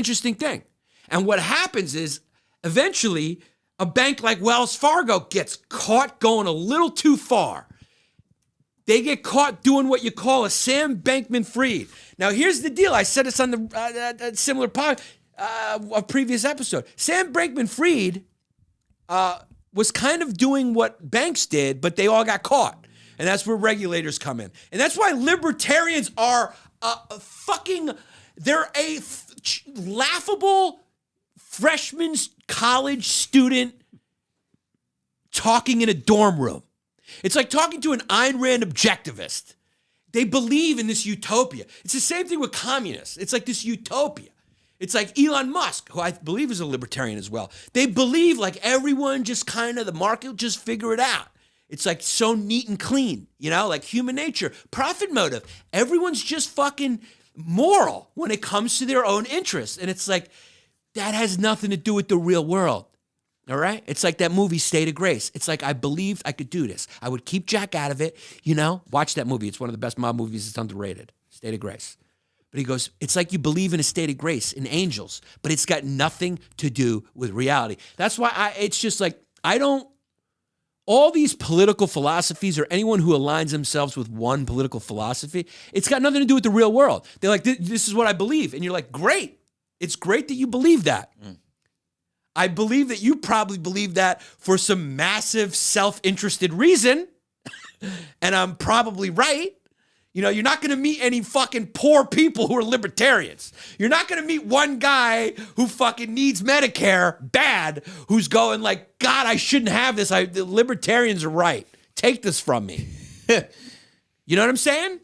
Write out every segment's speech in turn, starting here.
interesting thing. And what happens is eventually a bank like Wells Fargo gets caught going a little too far. They get caught doing what you call a Sam Bankman-Fried. Now, here's the deal. I said this on the similar pod, a previous episode. Sam Bankman-Fried was kind of doing what banks did, but they all got caught. And that's where regulators come in. And that's why libertarians are they're a laughable freshman college student talking in a dorm room. It's like talking to an Ayn Rand objectivist. They believe in this utopia. It's the same thing with communists. It's like this utopia. It's like Elon Musk, who I believe is a libertarian as well. They believe like everyone just kind of, the market will just figure it out. It's like so neat and clean, you know, like human nature, profit motive. Everyone's just fucking moral when it comes to their own interests. And it's like, that has nothing to do with the real world. All right? It's like that movie, State of Grace. It's like, I believed I could do this. I would keep Jack out of it, you know? Watch that movie. It's one of the best mob movies. It's underrated. State of Grace. But he goes, it's like you believe in a state of grace, in angels, but it's got nothing to do with reality. That's why it's just like, all these political philosophies or anyone who aligns themselves with one political philosophy, it's got nothing to do with the real world. They're like, this is what I believe. And you're like, great. It's great that you believe that. I believe that you probably believe that for some massive self-interested reason. And I'm probably right. You know, you're not going to meet any fucking poor people who are libertarians. You're not going to meet one guy who fucking needs Medicare bad, who's going like, God, I shouldn't have this. The libertarians are right. Take this from me. You know what I'm saying?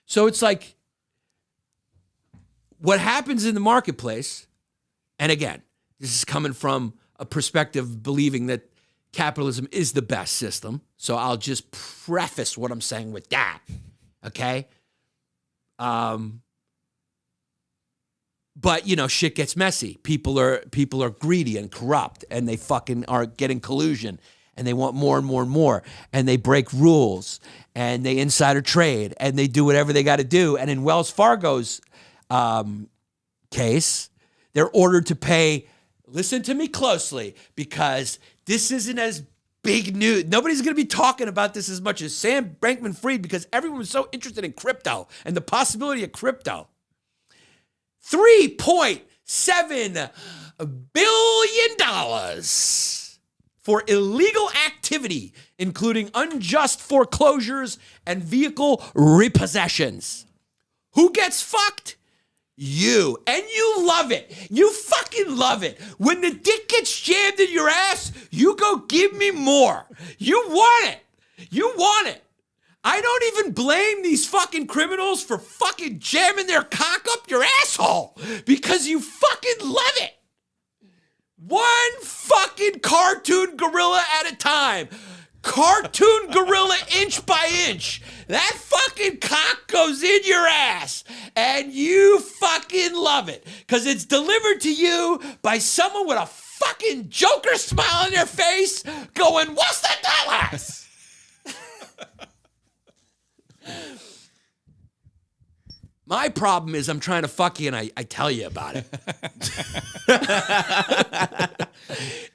So it's like, what happens in the marketplace, and again, this is coming from a perspective of believing that capitalism is the best system. So I'll just preface what I'm saying with that. Okay? But you know, shit gets messy. People are greedy and corrupt, and they fucking are getting collusion, and they want more and more and more, and they break rules, and they insider trade, and they do whatever they got to do. And in Wells Fargo's case, they're ordered to pay, listen to me closely, because this isn't as big news. Nobody's going to be talking about this as much as Sam Bankman-Fried, because everyone was so interested in crypto and the possibility of crypto. $3.7 billion for illegal activity, including unjust foreclosures and vehicle repossessions. Who gets fucked? You. And you love it. You fucking love it. When the dick gets jammed in your ass, you go, give me more. You want it. You want it. I don't even blame these fucking criminals for fucking jamming their cock up your asshole, because you fucking love it. One fucking cartoon gorilla at a time. Cartoon gorilla inch by inch. That fucking cock goes in your ass, and you fucking love it, because it's delivered to you by someone with a fucking Joker smile on their face going, what's the dollars? My problem is I'm trying to fuck you and I tell you about it.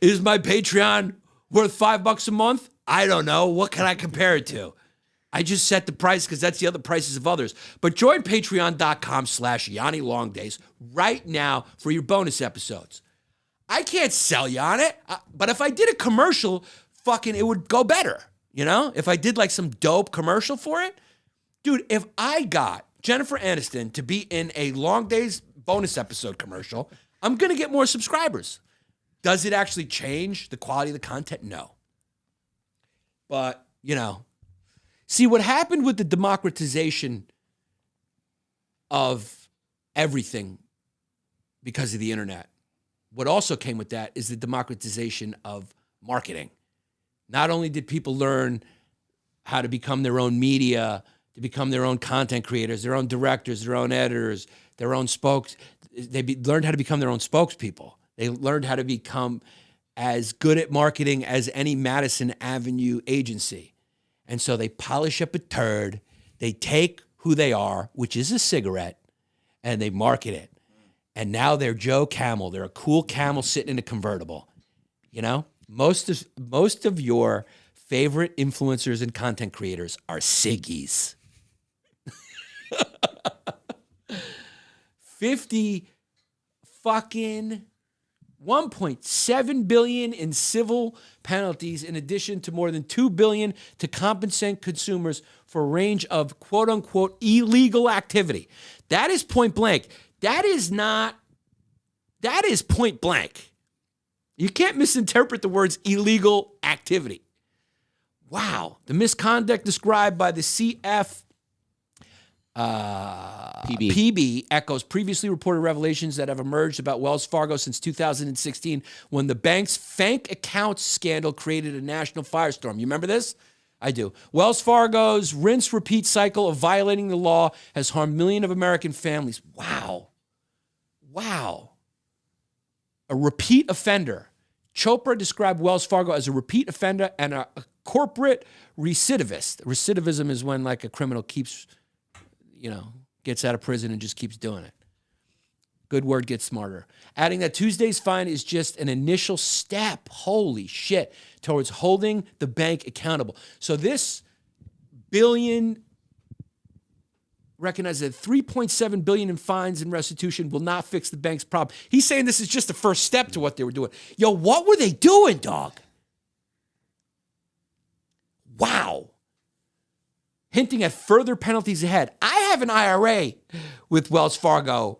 Is my Patreon worth $5 a month? I don't know. What can I compare it to? I just set the price because that's the other prices of others. But join patreon.com/Yanni Longdays right now for your bonus episodes. I can't sell you on it, but if I did a commercial, fucking it would go better. You know? If I did like some dope commercial for it. Dude, if I got Jennifer Aniston to be in a Long Days bonus episode commercial, I'm going to get more subscribers. Does it actually change the quality of the content? No. But, you know, see what happened with the democratization of everything because of the internet. What also came with that is the democratization of marketing. Not only did people learn how to become their own media, to become their own content creators, their own directors, their own editors, their own learned how to become their own spokespeople. They learned how to become as good at marketing as any Madison Avenue agency. And so they polish up a turd. They take who they are, which is a cigarette, and they market it. And now they're Joe Camel. They're a cool camel sitting in a convertible. You know, most of your favorite influencers and content creators are Siggies. 50 fucking 1.7 billion in civil penalties, in addition to more than 2 billion to compensate consumers for a range of quote unquote illegal activity. That is point blank. That is point blank. You can't misinterpret the words illegal activity. Wow. The misconduct described by the CF PB echoes previously reported revelations that have emerged about Wells Fargo since 2016, when the bank's fake accounts scandal created a national firestorm. You remember this? I do. Wells Fargo's rinse-repeat cycle of violating the law has harmed millions of American families. Wow. A repeat offender. Chopra described Wells Fargo as a repeat offender and a corporate recidivist. Recidivism is when like a criminal keeps, gets out of prison and just keeps doing it. Good word gets smarter. Adding that Tuesday's fine is just an initial step, holy shit, towards holding the bank accountable. So this billion, recognize that 3.7 billion in fines and restitution will not fix the bank's problem. He's saying this is just the first step to what they were doing. Yo, what were they doing, dog? Wow. Hinting at further penalties ahead. I have an IRA with Wells Fargo.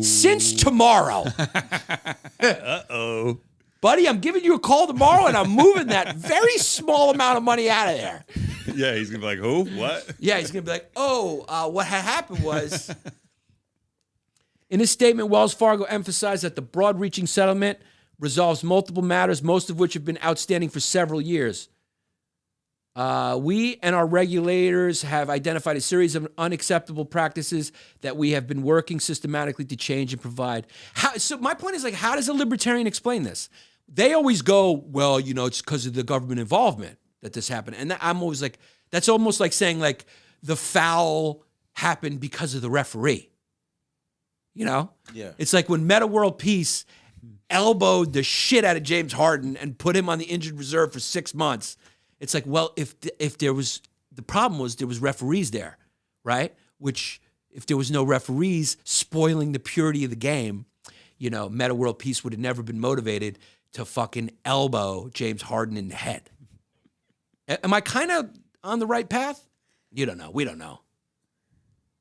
Since tomorrow. Buddy, I'm giving you a call tomorrow and I'm moving that very small amount of money out of there. Yeah, he's going to be like, who? What? Yeah, he's going to be like, what had happened was... In his statement, Wells Fargo emphasized that the broad-reaching settlement resolves multiple matters, most of which have been outstanding for several years. We and our regulators have identified a series of unacceptable practices that we have been working systematically to change and provide. So my point is, like, how does a libertarian explain this? They always go, well, it's because of the government involvement that this happened. And I'm always like, that's almost like saying, like, the foul happened because of the referee. Yeah. It's like when Meta World Peace elbowed the shit out of James Harden and put him on the injured reserve for 6 months. It's like, well, if there was, the problem was there was referees there, right? Which, if there was no referees spoiling the purity of the game, Meta World Peace would have never been motivated to fucking elbow James Harden in the head. Am I kind of on the right path? You don't know. We don't know.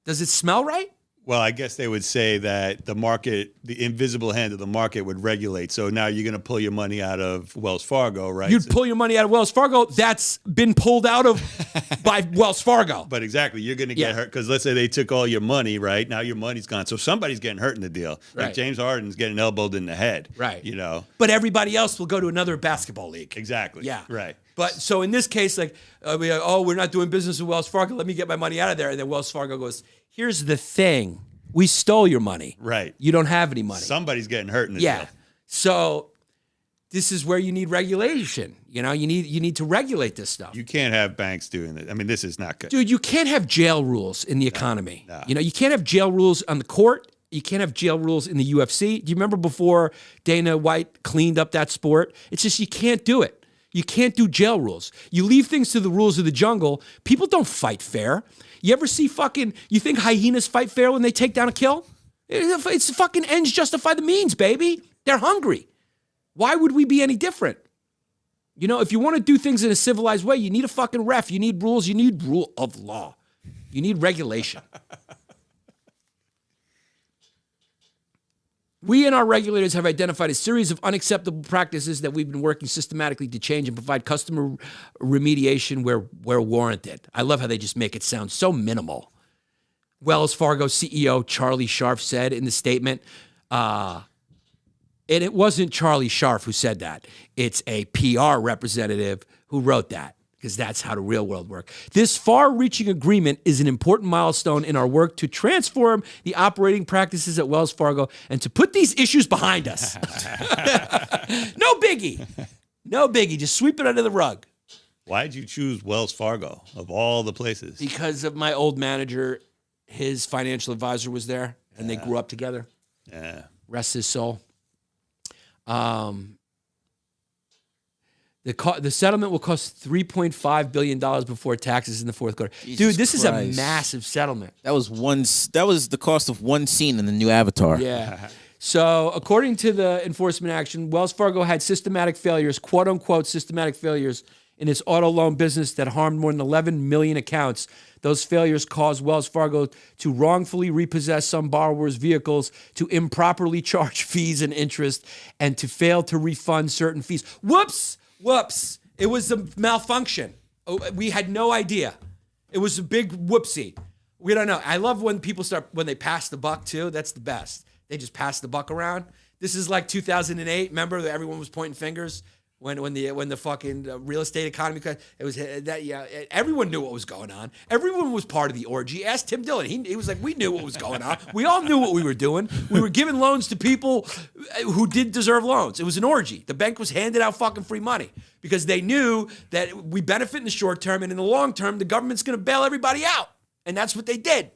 Does it smell right? Well, I guess they would say that the market, the invisible hand of the market would regulate. So now you're going to pull your money out of Wells Fargo, right? You'd pull your money out of Wells Fargo. That's been pulled out of by Wells Fargo. But exactly, you're going to get hurt because let's say they took all your money, right? Now your money's gone. So somebody's getting hurt in the deal. Like James Harden's getting elbowed in the head. Right. But everybody else will go to another basketball league. Exactly. Yeah. Right. But so in this case, like, we're not doing business with Wells Fargo. Let me get my money out of there. And then Wells Fargo goes, here's the thing. We stole your money. Right. You don't have any money. Somebody's getting hurt in the deal. So this is where you need regulation. You need to regulate this stuff. You can't have banks doing it. I mean, this is not good. Dude, you can't have jail rules in the economy. No. You can't have jail rules on the court. You can't have jail rules in the UFC. Do you remember before Dana White cleaned up that sport? It's just you can't do it. You can't do jail rules. You leave things to the rules of the jungle. People don't fight fair. You ever see you think hyenas fight fair when they take down a kill? It's fucking ends justify the means, baby. They're hungry. Why would we be any different? If you want to do things in a civilized way, you need a fucking ref. You need rules. You need rule of law. You need regulation. We and our regulators have identified a series of unacceptable practices that we've been working systematically to change and provide customer remediation where warranted. I love how they just make it sound so minimal. Wells Fargo CEO Charlie Scharf said in the statement, and it wasn't Charlie Scharf who said that. It's a PR representative who wrote that, because that's how the real world works. This far-reaching agreement is an important milestone in our work to transform the operating practices at Wells Fargo and to put these issues behind us. No biggie. No biggie. Just sweep it under the rug. Why did you choose Wells Fargo of all the places? Because of my old manager. His financial advisor was there, and they grew up together. Yeah. Rest his soul. The settlement will cost $3.5 billion before taxes in the fourth quarter. Jesus Dude, this Christ. is a massive settlement. That was the cost of one scene in the new Avatar. Yeah. So, according to the enforcement action, Wells Fargo had systematic failures, quote unquote, systematic failures in its auto loan business that harmed more than 11 million accounts. Those failures caused Wells Fargo to wrongfully repossess some borrowers' vehicles, to improperly charge fees and interest, and to fail to refund certain fees. Whoops! It was a malfunction. We had no idea. It was a big whoopsie. We don't know. I love when people when they pass the buck too. That's the best. They just pass the buck around. This is like 2008. Remember that everyone was pointing fingers when the fucking real estate economy crashed. It was that. Yeah, everyone knew what was going on. Everyone was part of the orgy. Ask Tim Dillon. He was like, we knew what was going on. We all knew what we were doing. We were giving loans to people who did deserve loans. It was an orgy. The bank was handing out fucking free money because they knew that we benefit in the short term, and in the long term, the government's going to bail everybody out, and that's what they did.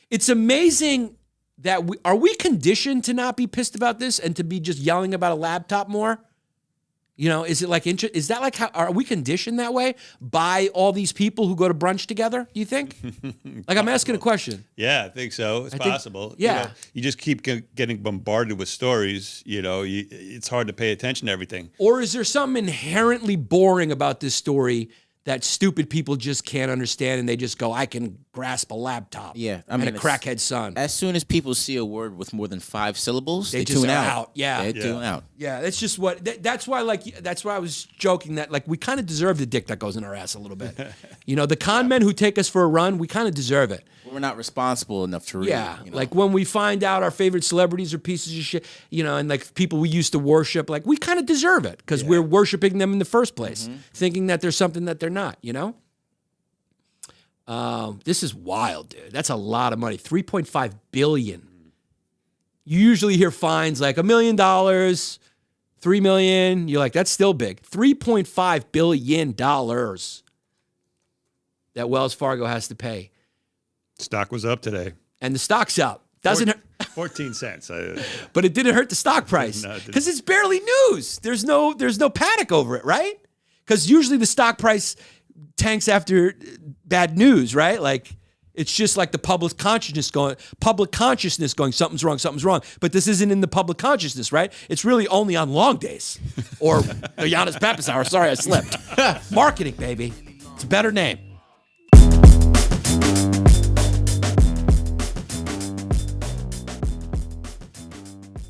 It's amazing that are we conditioned to not be pissed about this and to be just yelling about a laptop more? You know, is it like is that like how are we conditioned that way by all these people who go to brunch together? Do you think? Like I'm asking a question. Yeah, I think so. It's possible. Yeah, you just keep getting bombarded with stories. It's hard to pay attention to everything. Or is there something inherently boring about this story that stupid people just can't understand, and they just go, I can grasp a laptop. Yeah, I mean, a crackhead son. As soon as people see a word with more than 5 syllables, they just tune are out. Yeah, they tune out. Yeah, that's just what. That's why. That's why I was joking that we kind of deserve the dick that goes in our ass a little bit. The con men who take us for a run, we kind of deserve it. We're not responsible enough to read. Yeah, like when we find out our favorite celebrities are pieces of shit, and like people we used to worship, like we kind of deserve it because we're worshiping them in the first place, thinking that there's something that they're not. This is wild, dude. That's a lot of money. $3.5 billion. You usually hear fines like $1 million, $3 million. You're like, that's still big. $3.5 billion that Wells Fargo has to pay. Stock was up today. And the stock's up. Doesn't hurt. 14 cents. But it didn't hurt the stock price because it's barely news. There's no panic over it, right? Because usually the stock price tanks after bad news, right? Like it's just like the public consciousness going, something's wrong. But this isn't in the public consciousness, right? It's really only on long days or the Yannis Pappas hour. Sorry, I slipped. Marketing, baby. It's a better name.